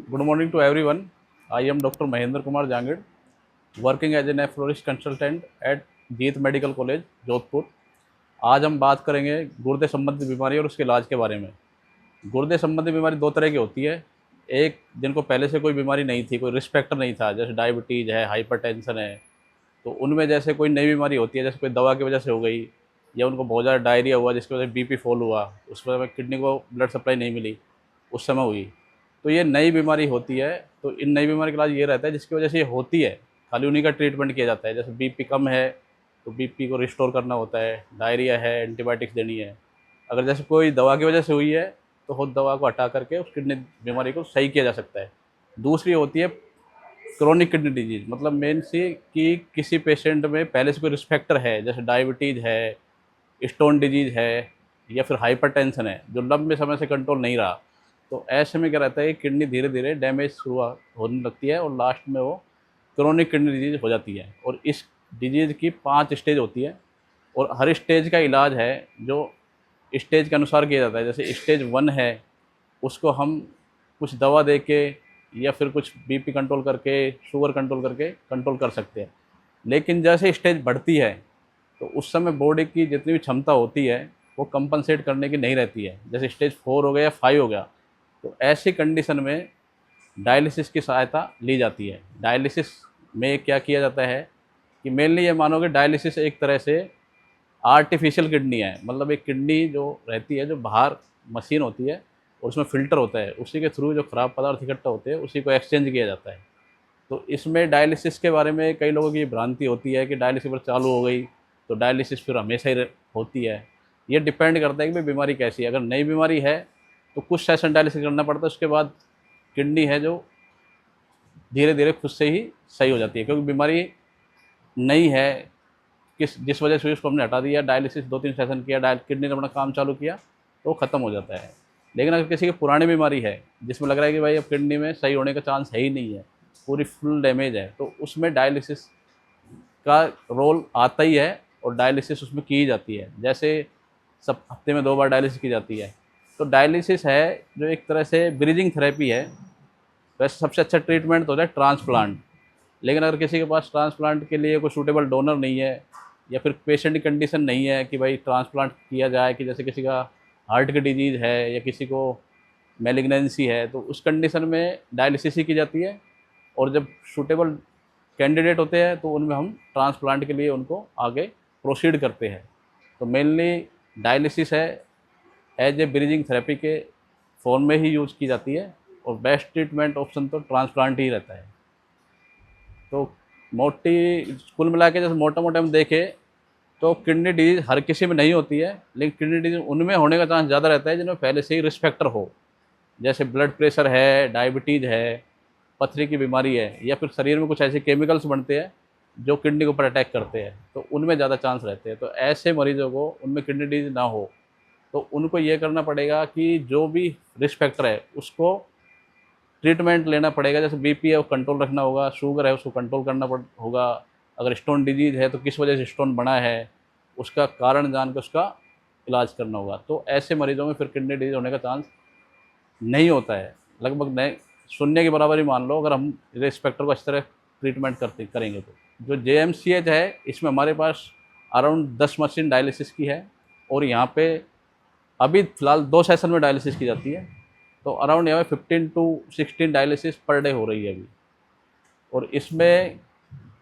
Good morning to everyone. I am Dr. Mahendra Kumar Jangid, working as a nephrologist consultant at Jeet medical college Jodhpur. आज हम बात करेंगे गुर्दे संबंधी बीमारी और उसके इलाज के बारे में। गुर्दे संबंधी बीमारी दो तरह की होती है। एक, जिनको पहले से कोई बीमारी नहीं थी, कोई रिस्क फैक्टर नहीं था, जैसे डायबिटीज़ है, हाइपरटेंशन है, तो उनमें जैसे कोई नई बीमारी होती है, जैसे कोई दवा की वजह से हो गई या उनको बहुत ज़्यादा डायरिया हुआ जिसकी वजह से बीपी फॉल हुआ, उस वजह में किडनी को ब्लड सप्लाई नहीं मिली, उस समय हुई, तो ये नई बीमारी होती है। तो इन नई बीमारी का इलाज ये रहता है जिसकी वजह से ये होती है, खाली उन्हीं का ट्रीटमेंट किया जाता है। जैसे बीपी कम है तो बीपी को रिस्टोर करना होता है, डायरिया है एंटीबायोटिक्स देनी है। अगर जैसे कोई दवा की वजह से हुई है तो खुद दवा को हटा करके उस किडनी बीमारी को सही किया जा सकता है। दूसरी होती है क्रोनिक किडनी डिजीज़, मतलब मेन सी कि किसी पेशेंट में पहले से कोई रिस्क फैक्टर है, जैसे डायबिटीज़ है, स्टोन डिजीज़ है या फिर हाइपरटेंशन है, जो लंबे समय से कंट्रोल नहीं रहा। तो ऐसे में क्या रहता है कि किडनी धीरे धीरे डैमेज शुरुआत होने लगती है और लास्ट में वो क्रोनिक किडनी डिजीज़ हो जाती है। और इस डिजीज़ की 5 स्टेज होती है और हर स्टेज का इलाज है जो स्टेज के अनुसार किया जाता है। जैसे स्टेज 1 है, उसको हम कुछ दवा दे के या फिर कुछ बीपी कंट्रोल करके, शुगर कंट्रोल करके कंट्रोल कर सकते हैं। लेकिन जैसे स्टेज बढ़ती है तो उस समय बॉडी की जितनी भी क्षमता होती है वो कंपनसेट करने की नहीं रहती है। जैसे स्टेज 4 हो गया या 5 हो गया, तो ऐसी कंडीशन में डायलिसिस की सहायता ली जाती है। डायलिसिस में क्या किया जाता है कि मेनली ये मानो कि डायलिसिस एक तरह से आर्टिफिशियल किडनी है, मतलब एक किडनी जो रहती है, जो बाहर मशीन होती है और उसमें फ़िल्टर होता है, उसी के थ्रू जो ख़राब पदार्थ इकट्ठा होते हैं उसी को एक्सचेंज किया जाता है। तो इसमें डायलिसिस के बारे में कई लोगों की भ्रांति होती है कि डायलिसिस फिर चालू हो गई तो डायलिसिस फिर हमेशा ही होती है। ये डिपेंड करता है कि भाई बीमारी कैसी है। अगर नई बीमारी है तो कुछ सेशन डायलिसिस करना पड़ता है, उसके बाद किडनी है जो धीरे धीरे खुद से ही सही हो जाती है, क्योंकि बीमारी नई है, जिस वजह से उसको हमने हटा दिया, डायलिसिस 2-3 सेशन किया, किडनी ने अपना काम चालू किया तो वो ख़त्म हो जाता है। लेकिन अगर किसी की पुरानी बीमारी है जिसमें लग रहा है कि भाई अब किडनी में सही होने का चांस है ही नहीं है, पूरी फुल डैमेज है, तो उसमें डायलिसिस का रोल आता ही है और डायलिसिस उसमें की ही जाती है। जैसे सब हफ्ते में 2 बार डायलिसिस की जाती है। तो डायलिसिस है जो एक तरह से ब्रीजिंग थेरेपी है। वैसे सबसे अच्छा ट्रीटमेंट तो होता है ट्रांसप्लांट। लेकिन अगर किसी के पास ट्रांसप्लांट के लिए कोई सूटेबल डोनर नहीं है या फिर पेशेंट की कंडीशन नहीं है कि भाई ट्रांसप्लांट किया जाए, कि जैसे किसी का हार्ट की डिजीज़ है या किसी को मैलिग्नेंसी है, तो उस कंडीशन में डायलिसिस ही की जाती है। और जब सूटेबल कैंडिडेट होते हैं तो उनमें हम ट्रांसप्लांट के लिए उनको आगे प्रोसीड करते हैं। तो मेनली डायलिसिस है एज ए ब्रिजिंग थेरेपी के फॉर्म में ही यूज़ की जाती है और बेस्ट ट्रीटमेंट ऑप्शन तो ट्रांसप्लांट ही रहता है। तो मोटी कुल मिला के जैसे मोटा मोटा हम देखें तो किडनी डिजीज़ हर किसी में नहीं होती है, लेकिन किडनी डिजीज़ उनमें होने का चांस ज़्यादा रहता है जिनमें पहले से ही रिस्क फैक्टर हो। जैसे ब्लड प्रेशर है, डायबिटीज़ है, पथरी की बीमारी है, या फिर शरीर में कुछ ऐसे केमिकल्स बनते हैं जो किडनी के ऊपर अटैक करते हैं, तो उनमें ज़्यादा चांस रहते हैं। तो ऐसे मरीजों को उनमें किडनी डिजीज़ ना हो तो उनको ये करना पड़ेगा कि जो भी रिस्क फैक्टर है उसको ट्रीटमेंट लेना पड़ेगा। जैसे बीपी है वो कंट्रोल रखना होगा, शुगर है उसको कंट्रोल करना होगा। अगर स्टोन डिजीज़ है तो किस वजह से स्टोन बना है, उसका कारण जान के उसका इलाज करना होगा। तो ऐसे मरीजों में फिर किडनी डिजीज़ होने का चांस नहीं होता है, लगभग नहीं, शून्य के बराबर ही मान लो, अगर हम रिस्क फैक्टर को इस तरह ट्रीटमेंट करेंगे तो। जो जेएमसीएच है इसमें हमारे पास अराउंड 10 मशीन डायलिसिस की है और यहाँ पे अभी फ़िलहाल 2 सेशन में डायलिसिस की जाती है। तो अराउंड यहाँ पे 15 टू 16 डायलिसिस पर डे हो रही है अभी। और इसमें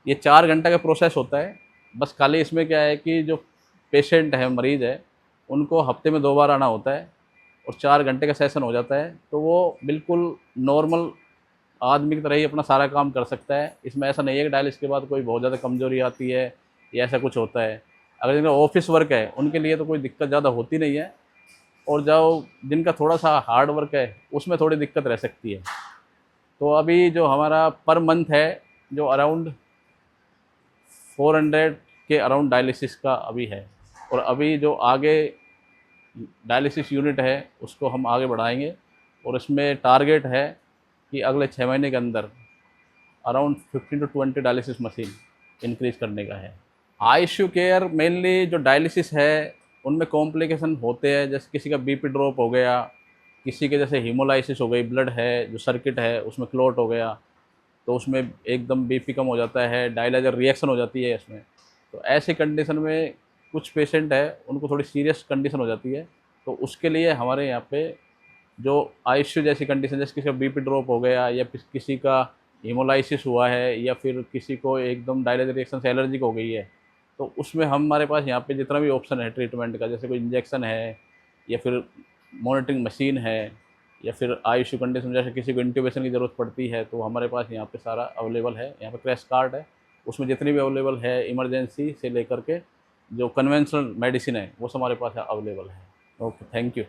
ये 4 घंटे का प्रोसेस होता है। बस खाली इसमें क्या है कि जो पेशेंट है, मरीज़ है, उनको हफ्ते में 2 बार आना होता है और 4 घंटे का सेशन हो जाता है। तो वो बिल्कुल नॉर्मल आदमी की तरह ही अपना सारा काम कर सकता है। इसमें ऐसा नहीं है कि डायलिसिस के बाद कोई बहुत ज़्यादा कमज़ोरी आती है या ऐसा कुछ होता है। अगर जिनका ऑफ़िस वर्क है उनके लिए तो कोई दिक्कत ज़्यादा होती नहीं है, और जो जिनका थोड़ा-सा हार्ड वर्क है उसमें थोड़ी दिक्कत रह सकती है। तो अभी जो हमारा पर मंथ है जो अराउंड 400 के अराउंड डायलिसिस का अभी है, और अभी जो आगे डायलिसिस यूनिट है उसको हम आगे बढ़ाएंगे और इसमें टारगेट है कि अगले 6 महीने के अंदर around 15 to 20 dialysis machine increase करने का है। आईसीयू केयर मेनली जो डायलिसिस है उनमें कॉम्प्लिकेशन होते हैं, जैसे किसी का बीपी ड्रॉप हो गया, किसी के जैसे हीमोलाइसिस हो गई, ब्लड है जो सर्किट है उसमें क्लॉट हो गया, तो उसमें एकदम बीपी कम हो जाता है, डायलाइजर रिएक्शन हो जाती है इसमें। तो ऐसी कंडीशन में कुछ पेशेंट है उनको थोड़ी सीरियस कंडीशन हो जाती है, तो उसके लिए हमारे यहाँ पे जो आईसीयू जैसी कंडीशन, जैसे किसी का बीपी ड्रॉप हो गया या फिर किसी का हीमोलाइसिस हुआ है या फिर किसी को एकदम डायलिसिस रिएक्शन से एलर्जी हो गई है, तो उसमें हमारे पास यहाँ पे जितना भी ऑप्शन है ट्रीटमेंट का, जैसे कोई इंजेक्शन है या फिर मॉनिटरिंग मशीन है या फिर आईसीयू कंडीशन जैसे किसी को इंट्यूबेशन की ज़रूरत पड़ती है, तो हमारे पास यहाँ पे सारा अवेलेबल है। यहाँ पे क्रैश कार्ड है, उसमें जितनी भी अवेलेबल है इमरजेंसी से लेकर के जो कन्वेंशनल मेडिसिन है वो सब हमारे पास अवेलेबल है। Okay, thank you.